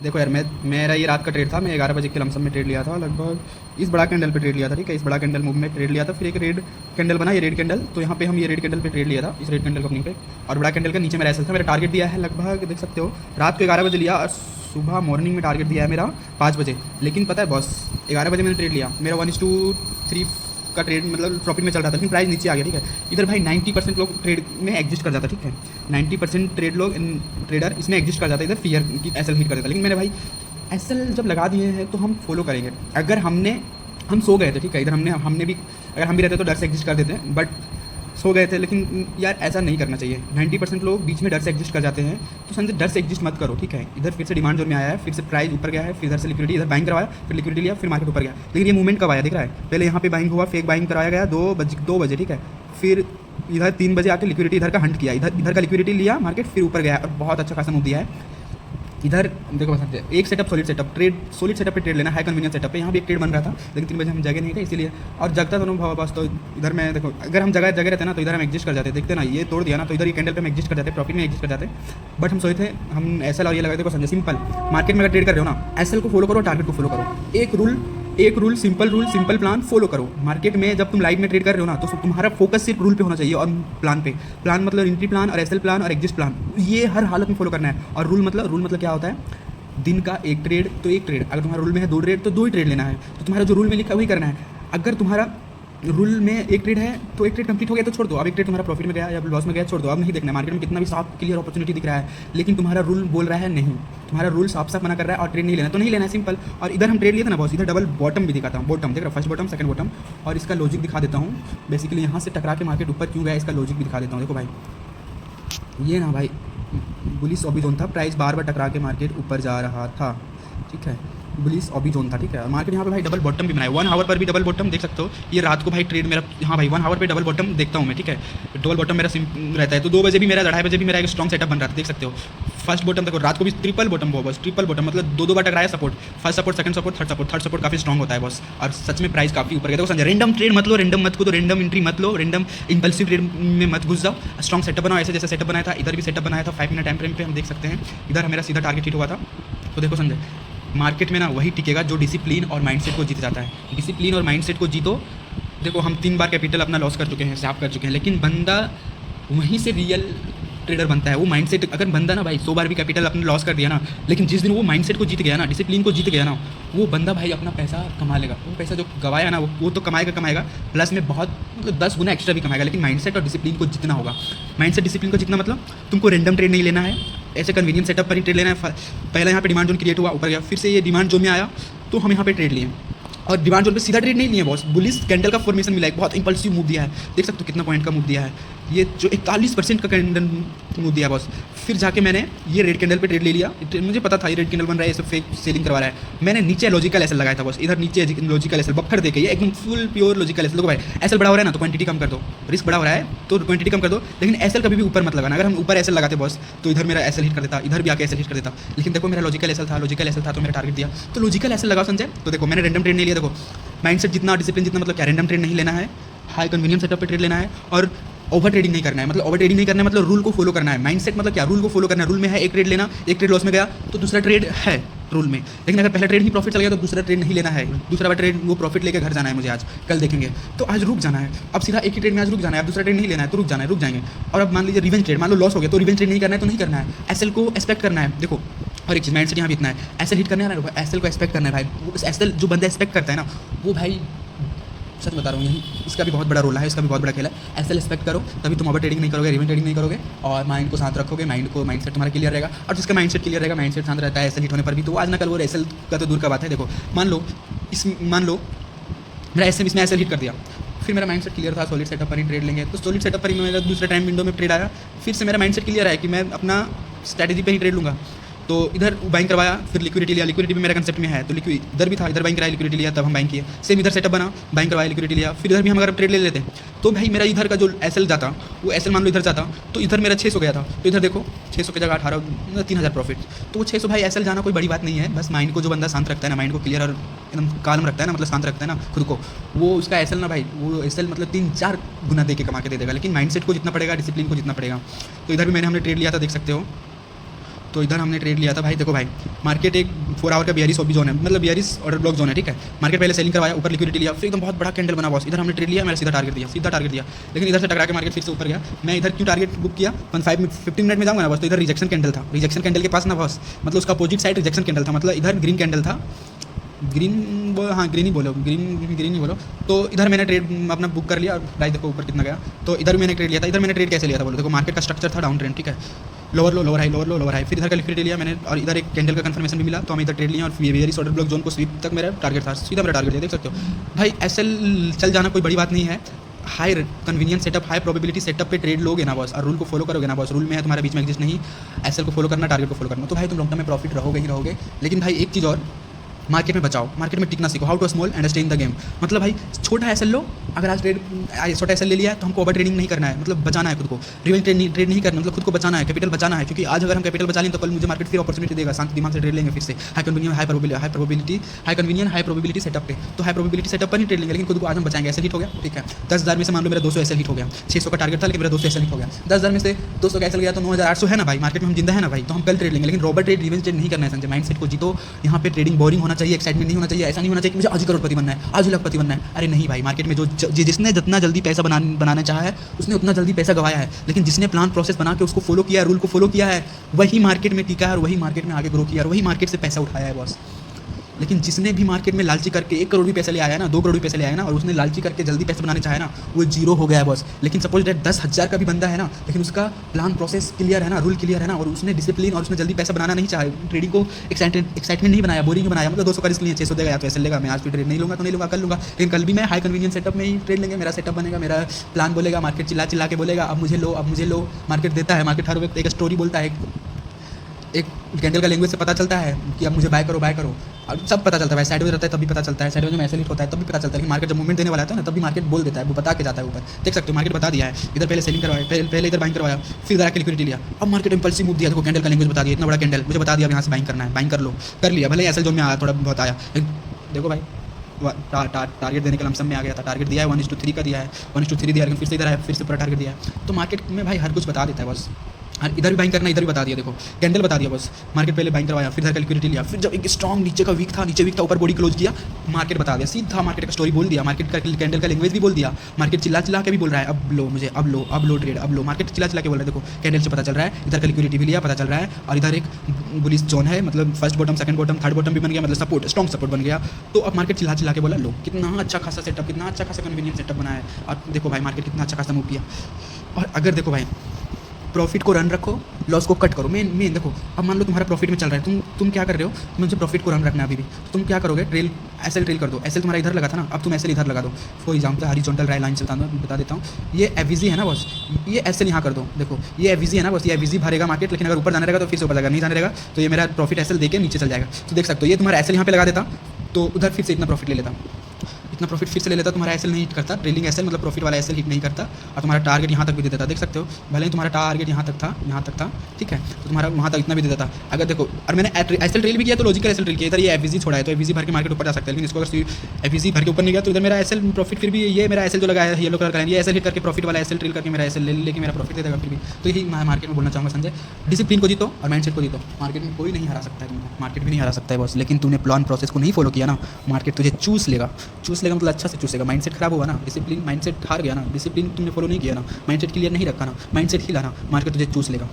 देखो यार, मेरा ये रात का ट्रेड था। मैं 11 बजे के लमसम में ट्रेड लिया था, लगभग इस बड़ा कैंडल पे ट्रेड लिया था, ठीक है। इस बड़ा कैंडल मूव में ट्रेड लिया था, फिर एक रेड कैंडल बना, ये रेड कैंडल, तो यहाँ पे हम ये रेड कैंडल पे ट्रेड लिया था, इस रेड कैंडल कंपनी पे। और बड़ा कैंडल का नीचे मेरा एसल था। मेरा टारगेट दिया है लगभग, देख सकते हो, रात को 11 बजे लिया और सुबह मॉर्निंग में टारगेट दिया है मेरा 5 बजे। लेकिन पता है बॉस, 11 बजे मैंने ट्रेड लिया, मेरा 1:3 का ट्रेड मतलब प्रॉफिट में चल रहा था, लेकिन प्राइस नीचे आ गया, ठीक है। इधर भाई 90% लोग ट्रेड में एग्जिस्ट कर जाता, ठीक है। 90% ट्रेडर इसमें एग्जिस्ट कर जाता है, इधर फियर की एसल हिट कर देता। लेकिन मैंने भाई एसल जब लगा दिए हैं तो हम फॉलो करेंगे। अगर हम सो गए थे, ठीक है, इधर हमने भी, अगर हम भी रहते तो डर से एग्जिस्ट कर देते हैं, बट सो गए थे। लेकिन यार ऐसा नहीं करना चाहिए। 90% लोग बीच में डर से एग्जिस्ट कर जाते हैं, तो संजय डर से एग्जिस्ट मत करो, ठीक है। इधर फिर से डिमांड जोन में आया है, फिर से प्राइस ऊपर गया है, फिर इधर से लिक्विडिटी, इधर बाइंग करवाया, फिर लिक्विडिटी लिया, फिर मार्केट ऊपर गया। लेकिन ये मूवमेंट कब आया दिख रहा है, पहले यहाँ पे बाइंग हुआ, फेक बाइंग कराया गया 2 बजे, ठीक है। फिर इधर 3 बजे आके लिक्विडिटी इधर का हंट किया, इधर का लिक्विडिटी लिया, मार्केट फिर ऊपर गया और बहुत अच्छा खासा मूव दिया है। इधर देखो बस एक setup solid setup trade, solid setup पे ट्रेड लेना, हाई कन्वीनियंस सेटअप पे। यहाँ भी एक ट्रेड बन रहा था, लेकिन 3 बजे हम जगह नहीं थे इसीलिए, और जगता दोनों भाव बस। तो इधर मैं देखो, अगर हम जगह रहते ना तो इधर हम एग्जिस्ट कर जाते, देखते ना, ये तोड़ दिया ना तो इधर ये कैंडल पे हम एग्जिस्ट कर जाते, प्रॉफिट में एग्जिस्ट कर जाते। बट हम सोचे थे, हम एसएल और ये लगाते, देखो समझे, सिंपल मार्केट में अगर ट्रेड कर रहे हो ना, एसएल को फॉलो करो, टारगेट को फॉलो करो। एक रूल, सिंपल प्लान फॉलो करो। मार्केट में जब तुम लाइव में ट्रेड कर रहे हो ना, तो तुम्हारा फोकस सिर्फ रूल पे होना चाहिए और प्लान पे। प्लान मतलब एंट्री प्लान और एसएल प्लान और एग्जिस्ट प्लान, ये हर हालत में फॉलो करना है। और रूल मतलब क्या होता है, दिन का एक ट्रेड तो एक ट्रेड, अगर तुम्हारा रूल में है 2 ट्रेड तो 2 ही ट्रेड लेना है। तो तुम्हारा जो रूल में लिखा है वही करना है। अगर तुम्हारा रूल में एक ट्रेड है तो एक ट्रेड कंप्लीट हो गया तो छोड़ दो, अब एक ट्रेड तुम्हारा प्रॉफिट में गया या लॉस में गया छोड़ दो, अब नहीं देखना। मार्केट में कितना भी साफ क्लियर अपॉर्चुनिटी दिख रहा है, लेकिन तुम्हारा रूल बोल रहा है नहीं, तुम्हारा रूल साफ मना कर रहा है और ट्रेड नहीं लेना तो नहीं लेना है, सिंपल। और इधर हम ट्रेड लिए थे ना बॉस, इधर डबल बॉटम भी दिखाता हूँ, बॉटम देख रहा, फर्स्ट बॉटम सेकंड बॉटम, और इसका लॉजिक दिखा देता हूँ। बेसिकली यहाँ से टकरा के मार्केट ऊपर क्यों गया, इसका लॉजिक भी दिखा देता हूँ। देखो भाई, ये ना भाई बुलिश ऑबी जोन था, प्राइस बार टकरा के मार्केट ऊपर जा रहा था, ठीक है। बुलिश ऑबी जोन था, ठीक है। मार्केट यहाँ पे भाई डबल बॉटम भी बनाया, 1 आवर पर भी डबल बॉटम देख सकते हो। ये रात को भाई ट्रेड मेरा, हाँ भाई 1 आवर पे डबल बॉटम देखता हूँ मैं, ठीक है। डबल बॉटम मेरा रहता है, तो 2 बजे भी मेरा, 2:30 बजे भी मेरा एक स्ट्रॉन्ग सेटअप बन रहा था, देख सकते हो। फर्स्ट बॉटम देखो, रात को भी triple bottom boss, triple bottom मतलब 2 बार टकराया support, first support, second support, third support काफी स्ट्रॉन्ग होता है बॉस। और सच में प्राइस काफी ऊपर गया। देखो संजय, रैंडम ट्रेड मत लो, रैंडम मत कूदो, रैंडम एंट्री मत लो, रैंडम इंपल्सिव ट्रेड में मत घुस जाओ। स्ट्रॉन्ग सेटअप बनाओ, ऐसे जैसे सेटअप बनाया था, इधर भी सेटअप बनाया था 5 मिनट टाइम फ्रेम पे, हम देख सकते हैं। इधर मेरा सीधा टारगेट हिट हुआ था। तो देखो संजय, मार्केट में ना वही टिकेगा जो डिसिप्लिन और माइंडसेट को जीत जाता है। डिसिप्लिन और माइंडसेट को जीतो। देखो हम 3 बार कैपिटल अपना लॉस कर चुके हैं, साफ कर चुके हैं, लेकिन बंदा वहीं से रियल ट्रेडर बनता है। वो माइंडसेट, अगर बंदा ना भाई 100 बार भी कैपिटल अपने लॉस कर दिया ना, लेकिन जिस दिन वो माइंडसेट को जीत गया ना, डिसिप्लिन को जीत गया ना, वो बंदा भाई अपना पैसा कमा लेगा। वो पैसा जो गवाया ना, वो तो कमाएगा, प्लस में बहुत मतलब 10 गुना एक्स्ट्रा भी कमाएगा। लेकिन माइंडसेट और डिसिप्लिन को जितना होगा। माइंडसेट डिसिप्लिन को जितना मतलब तुमको रैंडम ट्रेड नहीं लेना है, ऐसे कन्वीनियंस सेटअप पर ही ट्रेड लेना है। पहले यहाँ पे डिमांड जोन क्रिएट हुआ, ऊपर गया, फिर से ये डिमांड जोन में आया तो हम यहाँ पे ट्रेड लिए। और डिमांड जोन पे सीधा ट्रेड नहीं लिया बॉस, बुलिश कैंडल का फॉर्मेशन मिला है, बहुत इंपल्सिव मूव दिया है, देख सकते हो कितना पॉइंट का मूव दिया है। ये जो 41% का कैंडल मूव दिया बॉस। फिर जाके मैंने ये रेड कैंडल पे ट्रेड ले लिया, मुझे पता था ये रेड कैंडल बन रहा है, ये सब फेक सेलिंग करवा रहा है। मैंने नीचे लॉजिकल एसल लगाया था बॉस, इधर नीचे लॉजिकल एसल बफर देके, ये एकदम फुल प्योर लॉजिकल एसल। देखो भाई, एसल बड़ा हो रहा है ना तो क्वांटिटी कम कर दो, रिस्क बड़ा हो रहा है तो क्वांटिटी कम कर दो, लेकिन एसल कभी भी ऊपर मत लगाना। अगर हम ऊपर एसल लगाते बॉस तो इधर मेरा एसल हिट कर देता, इधर भी आके एसल हिट कर देता। लेकिन देखो मेरा लॉजिकल एसल था तो मेरा टारगेट दिया, तो लॉजिकल एसल लगाओ संजय। तो देखो मैंने रैंडम ट्रेड नहीं लिया। देखो माइंडसेट जितना, डिसिप्लिन जितना, मतलब क्या, रैंडम ट्रेड नहीं लेना है, हाई कन्वीनियंस सेटअप पे ट्रेड लेना है, और ओवर ट्रेडिंग नहीं करना है। मतलब ओवर ट्रेडिंग नहीं करना है मतलब रूल को फॉलो करना है। माइंडसेट मतलब क्या, रूल को फॉलो करना है। रूल में है एक ट्रेड लेना, एक ट्रेड लॉस में गया तो दूसरा ट्रेड है रूल में, लेकिन अगर पहला ट्रेड ही प्रॉफिट चल गया तो दूसरा ट्रेड नहीं लेना है। दूसरा बार ट्रेड वो प्रॉफिट लेकर घर जाना है मुझे, आज कल देखेंगे। तो आज रुक जाना है, अब सीधा एक ही ट्रेड में आज रुक जाना है, अब दूसरा ट्रेड नहीं लेना है तो रुक जाएंगे। और अब मान लीजिए रिवेंज ट्रेड, मान लो लॉस हो गया तो रिवेंज ट्रेड नहीं करना है तो नहीं करना है। एसएल को एक्सपेक्ट करना है। देखो और एक चीज़ माइंडसेट यहाँ भी इतना है, एसएल हिट करना है ना, एसएल को एक्सपेक्ट करना है भाई। एसएल जो बंदा एक्सपेक्ट करता है ना, वो भाई सच बता रहा हूँ, यही इसका भी बहुत बड़ा रोल है, इसका भी बहुत बड़ा खेल है। एसएल एक्सपेक्ट करो तभी तुम ओवर ट्रेडिंग नहीं करोगे, रिवेंज ट्रेडिंग नहीं करोगे, और माइंड को शांत रखोगे। माइंडसेट तुम्हारा क्लियर रहेगा, और जिसका माइंडसेट क्लियर रहेगा, माइंडसेट शांत रहता है एसएल हिट होने पर भी, तो आज ना कल वो एसएल का तो दूर का बात है। देखो मान लो मेरा इसमें एसएल हिट कर दिया, फिर मेरा माइंडसेट क्लियर था, सॉलिड सेटअप पर ही ट्रेड लेंगे, तो सॉलिड सेटअप पर ही मेरा दूसरे टाइम विंडो में ट्रेड आया। फिर से मेरा माइंडसेट क्लियर है कि मैं अपना स्ट्रैटेजी पे ही ट्रेड लूँगा। तो इधर बाइंग करवाया, फिर लिक्विडिटी लिया, लिक्विडिटी भी मेरा कंसेप्ट में है तो इधर भी था, इधर बाइंग कराया, लिक्विडिटी लिया, तब हम बाइंग किए। सेम इधर सेटअप बना, बाइंग करवाया, लिक्विडिटी लिया, फिर इधर भी हम अगर ट्रेड ले लेते तो भाई मेरा इधर का जो एसएल जाता, वो एसएल मान लो इधर जाता तो इधर मेरा 600 गया था, तो इधर देखो 600 की जगह 18 3000 प्रॉफिट। तो वो 600 भाई एसएल जाना कोई बड़ी बात नहीं है, बस माइंड को जो बंदा शांत रखता है ना, माइंड को क्लियर और एकदम कालम रखता है ना, मतलब शांत रखता है ना खुद को, वो उसका एसएल ना भाई, वो एसएल मतलब 3-4 गुना दे के कमा के दे देगा। लेकिन माइंडसेट को जितना पड़ेगा, डिसिप्लिन को जितना पड़ेगा। तो इधर भी हमने ट्रेड लिया था, देख सकते हो। तो इधर हमने ट्रेड लिया था भाई। देखो भाई मार्केट एक 4 आवर का बियरिश ओबी जोन है, मतलब बियरिश ऑर्डर ब्लॉक जोन है, ठीक है। मार्केट पहले सेलिंग करवाया, ऊपर लिक्विडिटी लिया, फिर एकदम बहुत बड़ा कैंडल बना बॉस। इधर हमने ट्रेड लिया, मेरा सीधा टारगेट दिया, लेकिन इधर से टकरा के मार्केट फिर से ऊपर गया। मैं इधर क्यों टारगेट बुक किया, 15 मिनट में जाऊँगा ना बॉस, तो इधर रिजेक्शन कैंडल था, रिजेक्शन कैंडल के पास ना बॉस, मतलब उसका अपोजिट साइड रिजेक्शन कैंडल था, मतलब इधर ग्रीन कैंडल था, हाँ ग्रीन ही बोलो, ग्रीन ही बोलो। तो इधर मैंने ट्रेड अपना बुक कर लिया और प्राइस देखो ऊपर कितना गया। तो इधर मैंने ट्रेड लिया था। इधर मैंने ट्रेड कैसे लिया था बोलो, देखो मार्केट का स्ट्रक्चर था डाउन ट्रेंड, ठीक है, लोअर लो लोअर हाई, लोअर लो लोअर हाई, फिर इधर का लिक्विडिटी लिया मैंने और इधर एक कैंडल का कंफर्मेशन भी मिला, तो हम इधर ट्रेड लिया और बेयरिश ऑर्डर ब्लॉक जोन को स्वीप तक मेरा टारगेट था, सीधा मेरा टारगेट है, देख सकते हो भाई। एसएल चल जाना कोई बड़ी बात नहीं है, high convenience setup, high probability setup पे ट्रेड लोगे ना बॉस, और रूल को फॉलो करोगे ना बॉस, रूल में है तुम्हारे बीच में एग्जिस्ट नहीं, एसएल को फॉलो करना, टारगेट को फॉलो करना, तो भाई तुम लॉन्ग टर्म में प्रॉफिट रहोगे ही रहोगे। लेकिन भाई एक चीज़ और, मार्केट में बचाओ, मार्केट में टिकना सीखो, how to small and stay in the game. मतलब भाई छोटा एसएल लो, अगर आज छोटा एसएल ले लिया तो हमको ओवर ट्रेडिंग नहीं करना है, मतलब बचाना है खुद को, रिवेंज ट्रेड नहीं करना, मतलब खुद को बचाना है, कैपिटल बचाना है, क्योंकि आज अगर हम कैपिटल बचा लें तो कल मुझे मार्केट फिर अपॉर्चुनिटी देगा, शांति दिमाग से ट्रेड लेंगे फिर से, high convenience high probability setup पे, तो हाई प्रोबेबिलिटी सेटअप पर नहीं ट्रेड लेंगे, लेकिन खुद को आज हम बचाएंगे। एसएल हिट हो गया, ठीक है, 10,000 में से मान लो मेरा 200 एसएल हिट हो गया, 600 का टारगेट था लेकिन मेरा 200 एसएल हिट हो गया, 10,000 में से 200 का एसएल गया तो 9,800 है ना भाई, मार्केट में हम जिंदा है ना भाई, तो हम कल ट्रेड लेंगे, लेकिन रॉबर ट्रेड रिवेंज ट्रेड नहीं करना है, संजय माइंडसेट को जीतो। यहाँ पे ट्रेडिंग बोरिंग होना चाहिए, एक्साइटमेंट नहीं होना चाहिए, ऐसा नहीं होना चाहिए कि मुझे आज ही करोड़पति बनना है, आज ही लखपति बनना है। अरे नहीं भाई, मार्केट में जिसने जितना जल्दी पैसा बनाना चाहा है उसने उतना जल्दी पैसा गवाया है, लेकिन जिसने प्लान प्रोसेस बना के उसको फॉलो किया है, रूल को फॉलो किया है, वही मार्केट में टिका है और वही मार्केट में आगे ग्रो किया और वही मार्केट से पैसा उठाया है बॉस। लेकिन जिसने भी मार्केट में लालची करके 1 करोड़ भी पैसे ले आया ना, 2 करोड़ भी पैसे ले आया ना, और उसने लालची करके जल्दी पैसे बनाने चाहे ना, वो जीरो हो गया है बॉस। लेकिन सपोज डेट 10,000 का भी बंदा है ना, लेकिन उसका प्लान प्रोसेस क्लियर है ना, रूल क्लियर है ना, और उसने डिसिप्लिन और उसने जल्दी पैसा बनाना नहीं चाहे, ट्रेडिंग को एक्साइटमेंट नहीं बनाया, बोरिंग बनाया, मतलब 200 का रिस्क लिए 600 देगा या तो ऐसे लेगा, मैं आज भी ट्रेड नहीं लूँगा तो नहीं लूँगा, कल लूँगा, लेकिन कल भी मैं हाई कन्वीनियंस सेटअप में ही ट्रेड लेंगे, मेरा सेटअप बनेगा, मेरा प्लान बोलेगा, मार्केट चिल्ला के बोलेगा अब मुझे लो, अब मुझे लो, मार्केट देता है, मार्केट हर वक्त एक स्टोरी बोलता है, एक कैंडल का लैंग्वेज से पता चलता है कि अब मुझे बाय करो, और सब पता चलता है भाई, साइडवेज रहता है तभी पता चलता है, साइडवेज में ऐसे लिट होता है तब भी पता चलता है, लेकिन मार्केट जब मूवमेंट देने वाला है ना तब भी मार्केट बोल देता है, वो बता के जाता है ऊपर, देख सकते हो मार्केट बता दिया है, इधर पहले सेलिंग करवाया, पहले इधर बाइंग करवाया, फिर इधर आके लिक्विडिटी लिया, अब मार्केट इंपल्सिव मूव दिया, देखो कैंडल का लैंग्वेज बता दिया, इतना बड़ा कैंडल मुझे बता दिया यहाँ से बाइंग करना है, बाइंग कर लो, कर लिया, भले एसएल जोन में आया थोड़ा बहुत आया, देखो भाई टारगेट देने के लमसम में आ गया था, टारगेट दिया है 1:3 का दिया है, 1:3 दिया, लेकिन फिर से इधर आया, फिर से पूरा टारगेट दिया है, तो मार्केट में भाई हर कुछ बता देता है बस। और इधर भी बाइंग करना, इधर भी बता दिया, देखो कैंडल बता दिया बस, मार्केट पहले बाइंग करवाया, फिर इधर कैलकुलेटी लिया, फिर जब एक स्ट्रॉन्ग नीचे का वीक था, ऊपर बॉडी क्लोज किया, मार्केट बता दिया, सीधा मार्केट का स्टोरी बोल दिया, मार्केट का कैंडल का लैंग्वेज भी बोल दिया, मार्केट चिल्ला के भी बोल रहा है अब लो मुझे, अब लो ट्रेड, अब लो, मार्केट चिल्ला के बोल रहा है, देखो कैंडल से पता चल रहा है, इधर का लिक्विडिटी भी लिया, पता चल रहा है, और इधर एक बुलिश जोन है, मतलब first bottom, second bottom, third bottom भी बन गया, मतलब सपोर्ट, स्ट्रॉन्ग सपोर्ट बन गया, तो अब मार्केट चिल्ला के बोला लो, कितना अच्छा खासा सेटअप, कितना अच्छा खासा कन्वीनियंस सेटअप बनाया है, और देखो भाई मार्केट कितना अच्छा खासा मूव किया। और अगर देखो भाई प्रॉफिट को रन रखो, लॉस को कट करो, मेन देखो, अब मान लो तुम्हारा प्रॉफिट में चल रहा है, तुम क्या कर रहे हो, मुझे प्रॉफिट को रन रखना है अभी भी, तो तुम क्या करोगे, एसएल ट्रेल कर दो, एसएल तुम्हारा इधर लगा था ना, अब तुम एसएल इधर लगा दो, फॉर एग्जाम्पल हॉरिजॉन्टल लाइन से बता देता हूँ, ये एवीजी है ना बॉस, ये एसएल यहाँ कर दो, देखो ये एवीजी है ना बॉस, ये एवीजी भरेगा मार्केट, लेकिन अगर ऊपर जाने रहेगा तो फिर से ऊपर जाएगा, नहीं जाने रहेगा तो ये मेरा प्रॉफिट एसएल देके नीचे चल जाएगा, तो देख सकते हो ये तुम्हारा एसएल यहाँ पे लगा देता, तो उधर फिर से इतना प्रॉफिट ले लेता, इतना प्रॉफिट फिर से ले लेता, तुम्हारा एसएल नहीं हिट करता, ट्रेलिंग एसएल मतलब प्रॉफिट वाला एसएल हिट नहीं करता, और तुम्हारा टारगेट यहाँ तक भी दे देता, देख सकते हो भले ही तुम्हारा टारगेट यहाँ तक था, ठीक है, तो तुम्हारा वहाँ तक इतना भी दे देता। अगर देखो, और मैंने एसएल ट्रेल भी किया तो लॉजिकल एसएल ट्रेल किया, इधर ये एफवीजी छोड़ा है तो एफवीजी भर के मार्केट ऊपर जा सकता है, लेकिन इसको अगर एफवीजी भर के ऊपर नहीं गया तो इधर मेरा एसएल प्रॉफिट, फिर भी ये मेरा एसएल जो लगाया है येलो कलर का, ये एसएल हिट करके प्रॉफिट वाला एसएल ट्रेल करके मेरा एसएल लेके मेरा प्रॉफिट दे देगा फिर भी। तो यही मैं मार्केट में बोलना चाहूँगा संजय, डिसिप्लिन को जीतो और माइंडसेट को जीतो, मार्केट में कोई नहीं हरा सकता है, मार्केट भी नहीं हरा सकता है बॉस, लेकिन तूने प्लान प्रोसेस को नहीं फॉलो किया ना, मार्केट तुझे चूस लेगा मतलब अच्छा से चूसेगा, माइंडसेट खराब होगा ना, डिसिप्लिन माइंडसेट हार गया ना, डिसिप्लिन तुमने फॉलो नहीं किया ना, माइंडसेट क्लियर नहीं रखा ना, माइंडसेट हिला ना, मार्केट तुझे चूस लेगा।